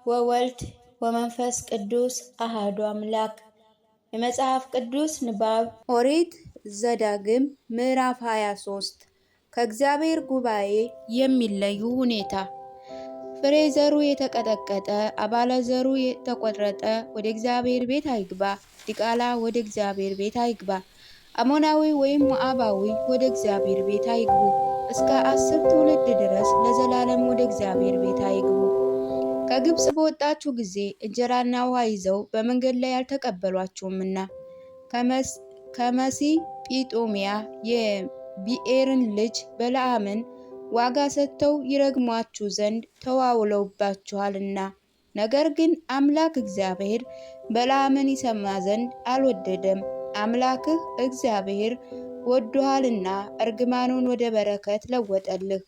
ወወልድ ወመንፈስ ቅዱስ አሐዱ አምላክ። የመጽሐፍ ቅዱስ ንባብ ኦሪት ዘዳግም ምዕራፍ 23 ከእግዚአብሔር ጉባኤ የሚለዩ ሁኔታ። ፍሬ ዘሩ የተቀጠቀጠ አባለ ዘሩ የተቆረጠ ወደ እግዚአብሔር ቤት አይግባ። ዲቃላ ወደ እግዚአብሔር ቤት አይግባ። አሞናዊ ወይም ሞዓባዊ ወደ እግዚአብሔር ቤት አይግቡ። እስከ 10 ትውልድ ድረስ ለዘላለም ወደ እግዚአብሔር ቤት አይግቡ። ከግብጽ በወጣችሁ ጊዜ እንጀራና ውሃ ይዘው በመንገድ ላይ አልተቀበሏችሁምና ከመሲ ጲጦምያ የቢኤርን ልጅ በለዓምን ዋጋ ሰጥተው ይረግሟችሁ ዘንድ ተዋውለውባችኋልና። ነገር ግን አምላክ እግዚአብሔር በለዓምን ይሰማ ዘንድ አልወደደም። አምላክህ እግዚአብሔር ወዶሃልና እርግማኑን ወደ በረከት ለወጠልህ።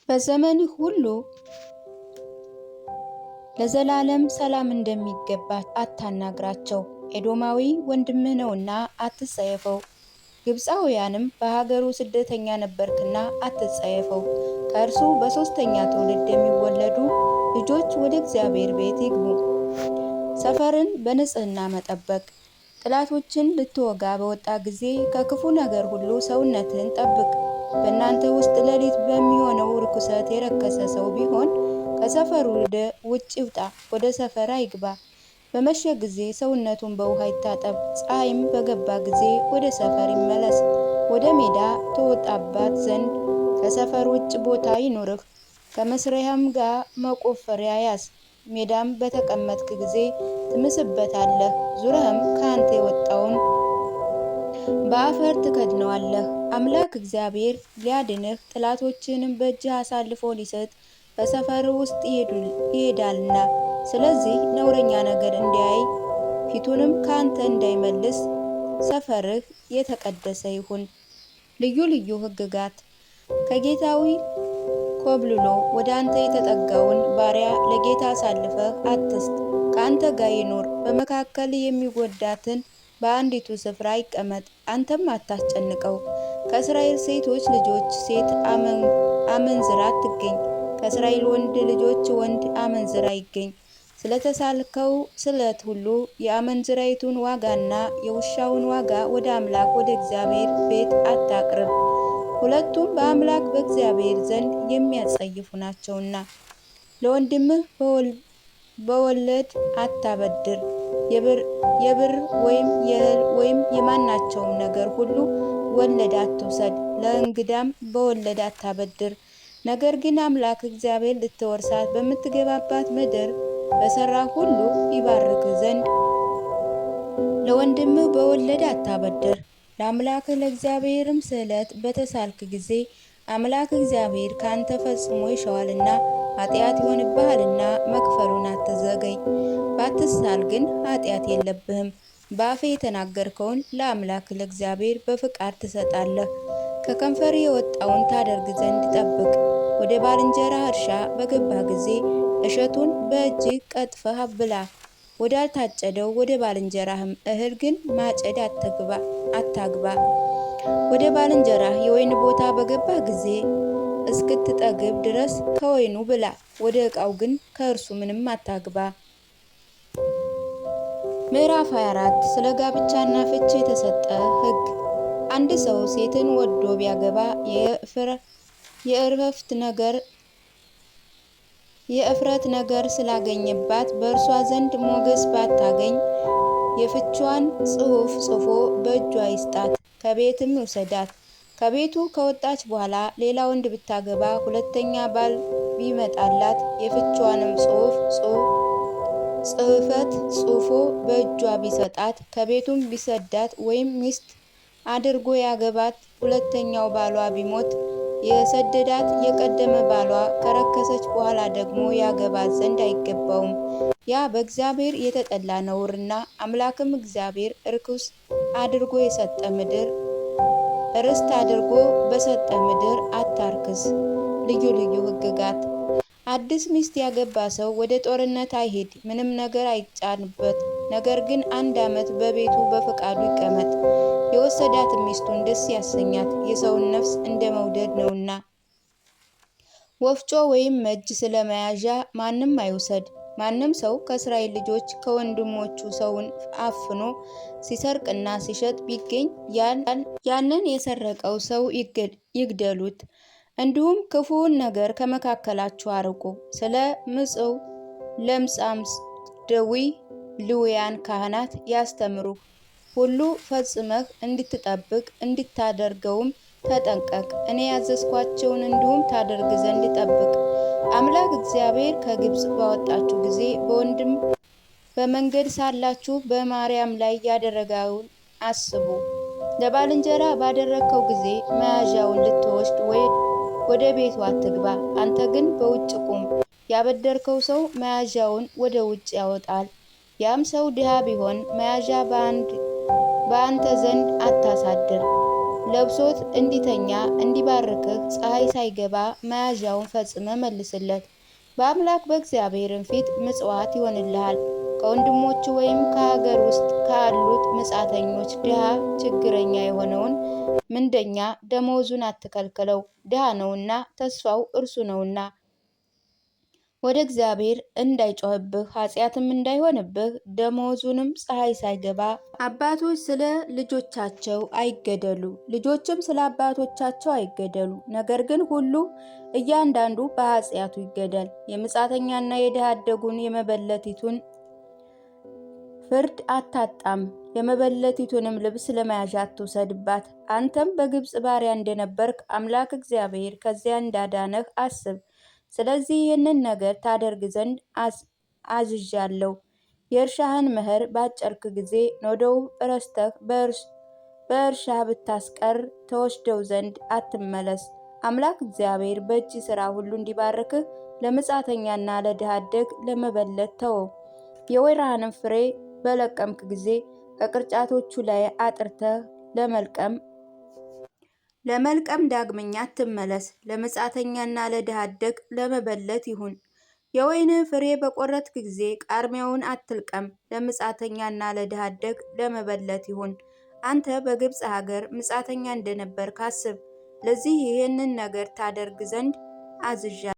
በዘመንህ ሁሉ ለዘላለም ሰላም እንደሚገባ አታናግራቸው። ኤዶማዊ ወንድምህ ነውና አትጸየፈው። ግብፃውያንም በሀገሩ ስደተኛ ነበርክና አትጸየፈው። ከእርሱ በሦስተኛ ትውልድ የሚወለዱ ልጆች ወደ እግዚአብሔር ቤት ይግቡ። ሰፈርን በንጽህና መጠበቅ። ጠላቶችን ልትወጋ በወጣ ጊዜ ከክፉ ነገር ሁሉ ሰውነትህን ጠብቅ። በእናንተ ውስጥ ሌሊት በሚሆነው ርኩሰት የረከሰ ሰው ቢሆን ከሰፈሩ ውጭ ይውጣ፣ ወደ ሰፈር አይግባ። በመሸ ጊዜ ሰውነቱን በውሃ ይታጠብ። ፀሐይም በገባ ጊዜ ወደ ሰፈር ይመለስ። ወደ ሜዳ ትወጣባት ዘንድ ከሰፈር ውጭ ቦታ ይኑርህ። ከመስሪያህም ጋር መቆፈሪያ ያዝ። ሜዳም በተቀመጥክ ጊዜ ትምስበታለህ። ዙረህም ከአንተ የወጣውን በአፈር ትከድነዋለህ። አምላክ እግዚአብሔር ሊያድንህ ጠላቶችንም በእጅህ አሳልፎ ሊሰጥ በሰፈር ውስጥ ይሄዳልና። ስለዚህ ነውረኛ ነገር እንዳያይ ፊቱንም ካንተ እንዳይመልስ ሰፈርህ የተቀደሰ ይሁን። ልዩ ልዩ ሕግጋት። ከጌታዊ ኮብልሎ ወደ አንተ የተጠጋውን ባሪያ ለጌታ አሳልፈህ አትስጥ። ከአንተ ጋር ይኑር። በመካከል የሚጎዳትን በአንዲቱ ስፍራ ይቀመጥ፣ አንተም አታስጨንቀው። ከእስራኤል ሴቶች ልጆች ሴት አመንዝራ አትገኝ። ከእስራኤል ወንድ ልጆች ወንድ አመንዝራ ይገኝ። ስለተሳልከው ስለት ሁሉ የአመንዝራይቱን ዋጋና የውሻውን ዋጋ ወደ አምላክ ወደ እግዚአብሔር ቤት አታቅርብ፣ ሁለቱም በአምላክ በእግዚአብሔር ዘንድ የሚያጸይፉ ናቸውና። ለወንድምህ በወለድ አታበድር። የብር ወይም የእህል ወይም የማናቸውም ነገር ሁሉ ወለድ አትውሰድ። ለእንግዳም በወለድ አታበድር። ነገር ግን አምላክ እግዚአብሔር ልትወርሳት በምትገባባት ምድር በሰራ ሁሉ ይባርክ ዘንድ ለወንድምህ በወለድ አታበድር። ለአምላክህ ለእግዚአብሔርም ስዕለት በተሳልክ ጊዜ አምላክ እግዚአብሔር ካንተ ፈጽሞ ይሸዋልና ኃጢአት ይሆንብሃልና መክፈሉን አትዘገይ። ባትሳል ግን ኃጢአት የለብህም። በአፌ የተናገርከውን ለአምላክ ለእግዚአብሔር በፍቃድ ትሰጣለህ። ከከንፈር የወጣውን ታደርግ ዘንድ ጠብቅ። ወደ ባልንጀራህ እርሻ በገባ ጊዜ እሸቱን በእጅህ ቀጥፈህ ብላ። ወዳልታጨደው ወደ ባልንጀራህም እህል ግን ማጨድ አታግባ። ወደ ባልንጀራህ የወይን ቦታ በገባ ጊዜ እስክትጠግብ ድረስ ከወይኑ ብላ። ወደ ዕቃው ግን ከእርሱ ምንም አታግባ። ምዕራፍ 24 ስለ ጋብቻና ፍች የተሰጠ ሕግ። አንድ ሰው ሴትን ወዶ ቢያገባ የእፍረት ነገር ስላገኘባት በእርሷ ዘንድ ሞገስ ባታገኝ የፍቿን ጽሑፍ ጽፎ በእጇ ይስጣት፣ ከቤትም ይውሰዳት። ከቤቱ ከወጣች በኋላ ሌላ ወንድ ብታገባ ሁለተኛ ባል ቢመጣላት የፍቿንም ጽሕፈት ጽፎ በእጇ ቢሰጣት ከቤቱም ቢሰዳት ወይም ሚስት አድርጎ ያገባት ሁለተኛው ባሏ ቢሞት የሰደዳት የቀደመ ባሏ ከረከሰች በኋላ ደግሞ ያገባት ዘንድ አይገባውም። ያ በእግዚአብሔር የተጠላ ነውርና አምላክም እግዚአብሔር ርኩስ አድርጎ የሰጠ ምድር ርስት አድርጎ በሰጠ ምድር አታርክስ። ልዩ ልዩ ሕግጋት። አዲስ ሚስት ያገባ ሰው ወደ ጦርነት አይሄድ፣ ምንም ነገር አይጫንበት። ነገር ግን 1 ዓመት በቤቱ በፈቃዱ ይቀመጥ። የወሰዳት ሚስቱን ደስ ያሰኛት፣ የሰውን ነፍስ እንደ መውደድ ነውና። ወፍጮ ወይም እጅ ስለመያዣ ማንም አይውሰድ። ማንም ሰው ከእስራኤል ልጆች ከወንድሞቹ ሰውን አፍኖ ሲሰርቅና ሲሸጥ ቢገኝ ያንን የሰረቀው ሰው ይግደሉት። እንዲሁም ክፉውን ነገር ከመካከላችሁ አርቁ። ስለ ምጽው ለምጻም ደዌ ሌዋውያን ካህናት ያስተምሩ ሁሉ ፈጽመህ እንድትጠብቅ እንድታደርገውም ተጠንቀቅ። እኔ ያዘዝኳቸውን እንዲሁም ታደርግ ዘንድ ጠብቅ። አምላክ እግዚአብሔር ከግብፅ ባወጣችሁ ጊዜ በወንድም በመንገድ ሳላችሁ በማርያም ላይ ያደረገውን አስቡ። ለባልንጀራ ባደረግከው ጊዜ መያዣውን ልትወስድ ወደ ቤቱ አትግባ። አንተ ግን በውጭ ቁም። ያበደርከው ሰው መያዣውን ወደ ውጭ ያወጣል። ያም ሰው ድሃ ቢሆን መያዣ በአንተ ዘንድ አታሳድር። ለብሶት እንዲተኛ እንዲባርክህ ፀሐይ ሳይገባ መያዣውን ፈጽመ መልስለት። በአምላክ በእግዚአብሔርን ፊት ምጽዋት ይሆንልሃል። ከወንድሞቹ ወይም ከሀገር ውስጥ ካሉት መጻተኞች ድሃ ችግረኛ የሆነውን ምንደኛ ደመወዙን አትከልክለው። ድሃ ነውና ተስፋው እርሱ ነውና ወደ እግዚአብሔር እንዳይጮህብህ ኃጢአትም እንዳይሆንብህ። ደመወዙንም ፀሐይ ሳይገባ አባቶች ስለ ልጆቻቸው አይገደሉ፣ ልጆችም ስለ አባቶቻቸው አይገደሉ። ነገር ግን ሁሉ እያንዳንዱ በኃጢአቱ ይገደል። የመጻተኛና የድሃ አደጉን የመበለቲቱን ፍርድ አታጣም። የመበለቲቱንም ልብስ ለመያዣ አትውሰድባት። አንተም በግብፅ ባሪያ እንደነበርክ አምላክ እግዚአብሔር ከዚያ እንዳዳነህ አስብ። ስለዚህ ይህንን ነገር ታደርግ ዘንድ አዝዣለሁ። የእርሻህን መኸር ባጨርክ ጊዜ ነዶው ረስተህ በእርሻህ ብታስቀር ተወስደው ዘንድ አትመለስ። አምላክ እግዚአብሔር በእጅ ሥራ ሁሉ እንዲባርክህ ለመጻተኛና ለድሃ አደግ ለመበለት ተወው። የወይራህንም ፍሬ በለቀምክ ጊዜ ከቅርጫቶቹ ላይ አጥርተህ ለመልቀም ዳግመኛ አትመለስ። ለመጻተኛና ለድሃ አደግ ለመበለት ይሁን። የወይንህ ፍሬ በቆረጥክ ጊዜ ቃርሚያውን አትልቀም። ለመጻተኛና ለድሃ አደግ ለመበለት ይሁን። አንተ በግብፅ ሀገር መጻተኛ እንደነበርክ አስብ። ለዚህ ይህንን ነገር ታደርግ ዘንድ አዝዣለሁ።